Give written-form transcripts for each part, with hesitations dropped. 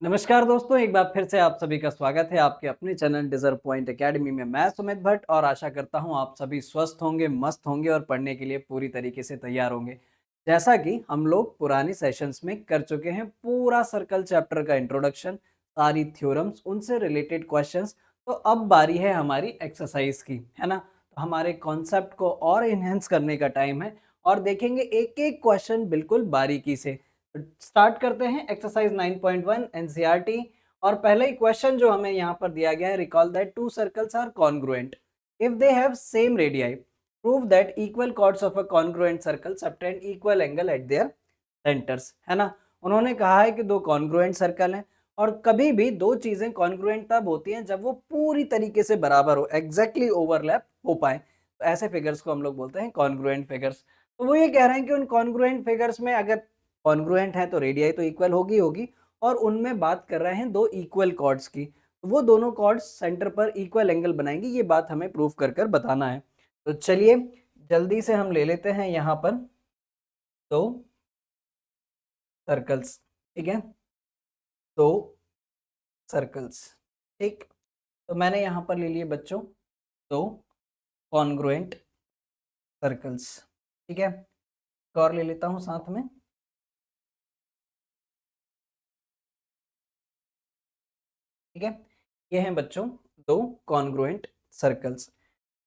नमस्कार दोस्तों, एक बार फिर से आप सभी का स्वागत है आपके अपने चैनल डिज़र्व पॉइंट एकेडमी में। मैं सुमित भट्ट और आशा करता हूँ आप सभी स्वस्थ होंगे, मस्त होंगे और पढ़ने के लिए पूरी तरीके से तैयार होंगे। जैसा कि हम लोग पुरानी सेशंस में कर चुके हैं, पूरा सर्कल चैप्टर का इंट्रोडक्शन, सारी थ्योरम्स, उनसे रिलेटेड क्वेश्चंस। तो अब बारी है हमारी एक्सरसाइज की, है ना? तो हमारे कॉन्सेप्ट को और इन्हेंस करने का टाइम है और देखेंगे एक-एक क्वेश्चन बिल्कुल बारीकी से। स्टार्ट करते हैं एक्सरसाइज 9.1 एनसीईआरटी। और पहला ही क्वेश्चन जो हमें यहाँ पर दिया गया है, recall that two circles are congruent if they have same radii, prove that equal chords of a congruent circle subtend equal angle at their centres, है ना? उन्होंने कहा है कि दो कॉन्ग्रुएंट सर्कल हैं और कभी भी दो चीजें कॉन्ग्रुएंट तब होती हैं जब वो पूरी तरीके से बराबर हो, एग्जैक्टली ओवरलैप हो पाए। तो ऐसे फिगर्स को हम लोग बोलते हैं कॉन्ग्रुएंट फिगर्स। तो वो ये कह रहे हैं कि उन कॉन्ग्रुएंट फिगर्स में अगर कॉन्ग्रुएंट है तो रेडियाई तो इक्वल होगी होगी और उनमें बात कर रहे हैं दो इक्वल कॉर्ड्स की, तो वो दोनों कॉर्ड्स सेंटर पर इक्वल एंगल बनाएंगे। ये बात हमें प्रूव कर कर बताना है। तो चलिए जल्दी से हम ले लेते हैं यहाँ पर दो सर्कल्स, ठीक है? दो सर्कल्स, ठीक। तो मैंने यहाँ पर ले लिए बच्चों दो कॉन्ग्रुएंट सर्कल्स, ठीक है। एक और ले लेता हूँ साथ में, ठीक है। ये हैं बच्चों दो कॉन्ग्रुएंट सर्कल्स।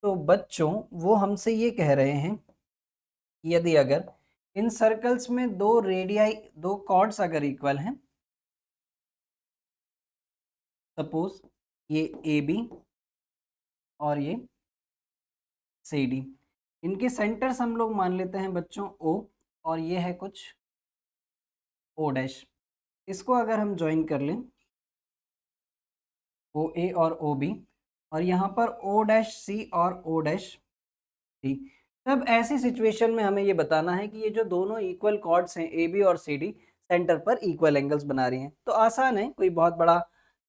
तो बच्चों वो हमसे ये कह रहे हैं कि यदि अगर इन सर्कल्स में दो रेडियाई, दो कॉर्ड्स अगर इक्वल हैं, सपोज ये ए बी और ये सी डी, इनके सेंटर्स हम लोग मान लेते हैं बच्चों ओ, और ये है कुछ ओ डैश। इसको अगर हम ज्वाइन कर लें ओ ए और ओ बी, और यहाँ पर ओ डैश सी और ओ डैश डी, तब ऐसी सिचुएशन में हमें ये बताना है कि ये जो दोनों इक्वल कॉर्ड्स हैं ए बी और सी डी सेंटर पर इक्वल एंगल्स बना रही हैं। तो आसान है, कोई बहुत बड़ा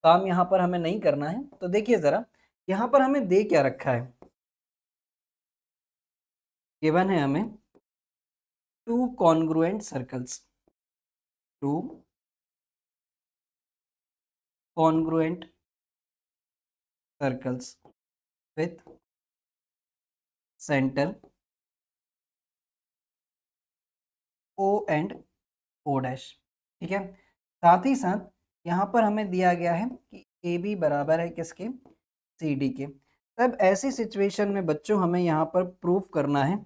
काम यहाँ पर हमें नहीं करना है। तो देखिए ज़रा, यहाँ पर हमें दे क्या रखा है, गिवन है हमें two congruent circles, two congruent circles with centre O and O dash, ठीक है। साथ ही साथ यहाँ पर हमें दिया गया है कि ए बी बराबर है किसके, सी डी के। तब ऐसी सिचुएशन में बच्चों हमें यहाँ पर प्रूव करना है,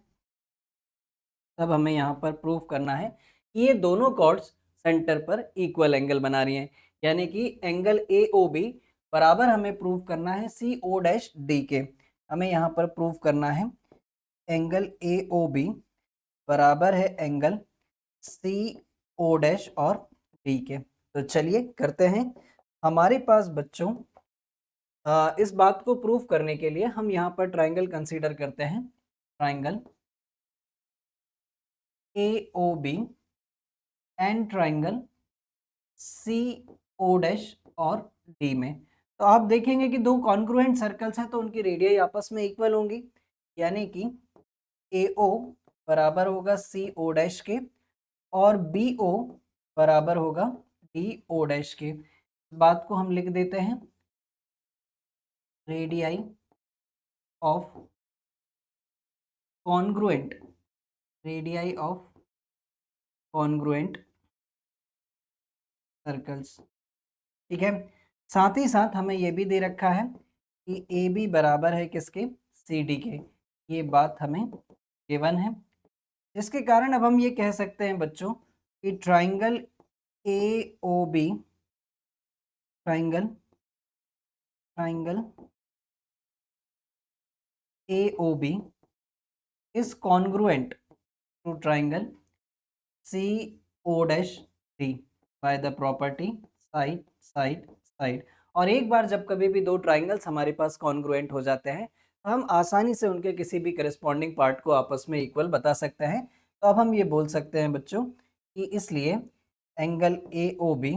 तब हमें यहाँ पर प्रूव करना है कि ये दोनों कॉर्ड्स सेंटर पर इक्वल एंगल बना रही हैं, यानी कि एंगल ए ओ बी बराबर हमें प्रूव करना है सी ओ डैश डी के। हमें यहाँ पर प्रूव करना है एंगल ए ओ बी बराबर है एंगल सी ओ डैश और डी के। तो चलिए करते हैं। हमारे पास बच्चों इस बात को प्रूव करने के लिए हम यहाँ पर ट्राइंगल कंसीडर करते हैं, triangle A O B and triangle C O dash और डी में। तो आप देखेंगे कि दो कॉन्ग्रुएंट सर्कल्स हैं तो उनकी रेडियाई आपस में इक्वल होंगी, यानी कि ए ओ बराबर होगा सी ओ डैश के और बी ओ बराबर होगा डी ओ डैश के। बात को हम लिख देते हैं radii of congruent, radii of congruent circles, ठीक है। साथ ही साथ हमें ये भी दे रखा है कि ए बी बराबर है किसके, सी डी के। ये बात हमें गिवन है, जिसके कारण अब हम ये कह सकते हैं बच्चों कि triangle A O B, triangle triangle A O B is congruent to triangle C O dash D by the property side side side. और एक बार जब कभी भी दो ट्राइंगल्स हमारे पास कॉन्ग्रुएंट हो जाते हैं तो हम आसानी से उनके किसी भी करस्पॉन्डिंग पार्ट को आपस में इक्वल बता सकते हैं। तो अब हम ये बोल सकते हैं बच्चों कि इसलिए एंगल ए ओ बी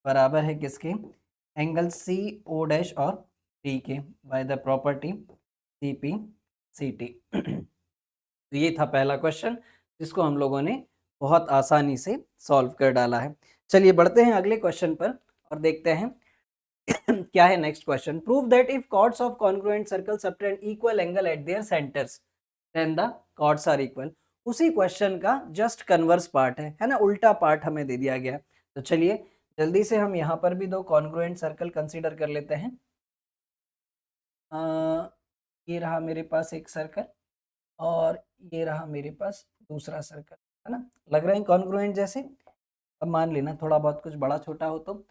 बराबर है किसके, एंगल सी ओ डैश और डी के by the property C P C T. तो ये था पहला क्वेश्चन जिसको हम लोगों ने बहुत आसानी से सॉल्व कर डाला है। चलिए बढ़ते हैं अगले क्वेश्चन पर और देखते हैं क्या है next question. Prove that if chords of congruent circle subtend equal angle at their centres then the chords are equal. उसी क्वेश्चन का जस्ट कन्वर्स पार्ट है ना, उल्टा पार्ट हमें दे दिया गया है। तो चलिए जल्दी से हम यहाँ पर भी दो कॉन्ग्रुएंट सर्कल कंसीडर कर लेते हैं। ये रहा मेरे पास एक सर्कल और ये रहा मेरे पास दूसरा सर्कल, है ना, लग रहे हैं कॉन्ग्रुएंट जैसे। अब मान लेना थोड़ा बहुत कुछ बड़ा छोटा हो तो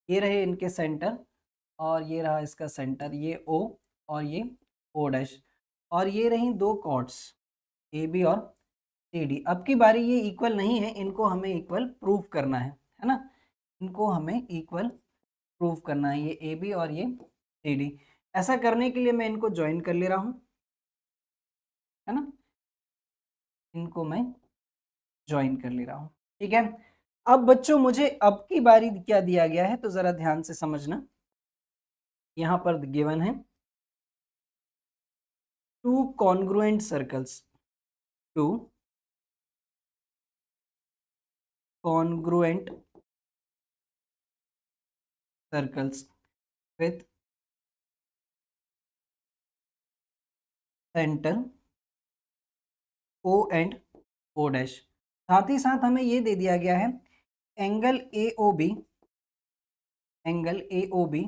ये रहे इनके सेंटर और ये रहा इसका सेंटर, ये O और ये O डैश, और ये रही दो कॉर्ड्स AB और CD। अब की बारी ये इक्वल नहीं है, इनको हमें इक्वल प्रूव करना है ना, इनको हमें इक्वल प्रूव करना है, ये AB और ये CD। ऐसा करने के लिए मैं इनको ज्वाइन कर ले रहा हूँ, है ना, इनको मैं ज्वाइन कर ले रहा हूँ, ठीक है। अब बच्चों मुझे अब की बारी क्या दिया गया है तो जरा ध्यान से समझना। यहाँ पर गिवन है two congruent circles, two congruent circles with center O and O dash। साथ ही साथ हमें ये दे दिया गया है एंगल AOB, एंगल AOB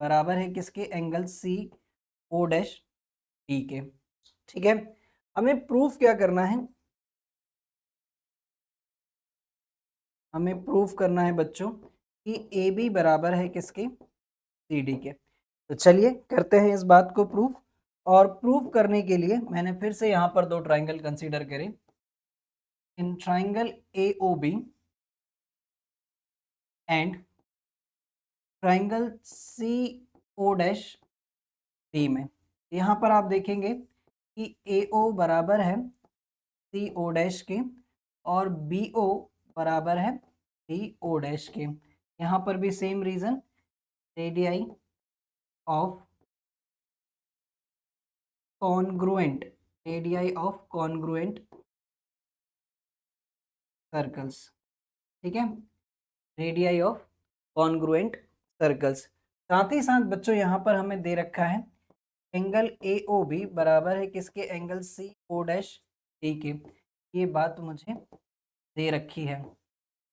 बराबर है किसके, एंगल CO डैश D के, ठीक है। हमें प्रूफ क्या करना है, हमें प्रूफ करना है बच्चों कि AB बराबर है किसके, CD के। तो चलिए करते हैं इस बात को प्रूफ। और प्रूफ करने के लिए मैंने फिर से यहाँ पर दो ट्राइंगल कंसीडर करे। In triangle AOB and triangle CO dash D में, यहाँ पर आप देखेंगे कि AO बराबर है CO डैश के और BO बराबर है DO डैश के। यहाँ पर भी same reason, radii of congruent, radii of congruent circles, ठीक है, रेडियाई ऑफ कॉन्ग्रुएंट सर्कल्स। साथ ही साथ बच्चों यहाँ पर हमें दे रखा है एंगल AOB बराबर है किसके, एंगल CO डैश D के। ये बात मुझे दे रखी है,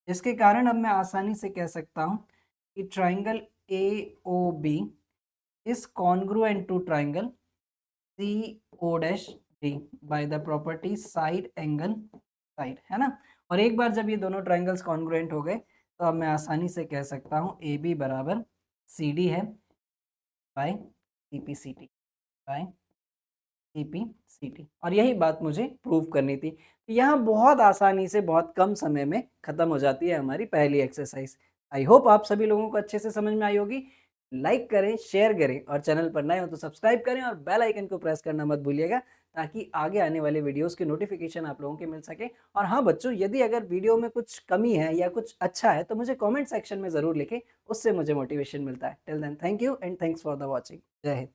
जिसके कारण अब मैं आसानी से कह सकता हूँ कि triangle AOB is congruent to triangle CO dash D by the property side angle side, है ना। और एक बार जब ये दोनों ट्राइंगल्स कॉन्ग्रुएंट हो गए तो अब मैं आसानी से कह सकता हूँ AB बराबर CD है बाय CPCT, बाय CPCT। और यही बात मुझे प्रूव करनी थी। यहाँ बहुत आसानी से बहुत कम समय में खत्म हो जाती है हमारी पहली एक्सरसाइज। आई होप आप सभी लोगों को अच्छे से समझ में आई होगी। लाइक करें, शेयर करें और चैनल पर नए हो तो सब्सक्राइब करें और बेल आइकन को प्रेस करना मत भूलिएगा, ताकि आगे आने वाले वीडियोस के नोटिफिकेशन आप लोगों के मिल सके। और हाँ बच्चों, यदि अगर वीडियो में कुछ कमी है या कुछ अच्छा है तो मुझे कमेंट सेक्शन में ज़रूर लिखें, उससे मुझे मोटिवेशन मिलता है। Till then thank you and thanks for the watching. जय हिंद।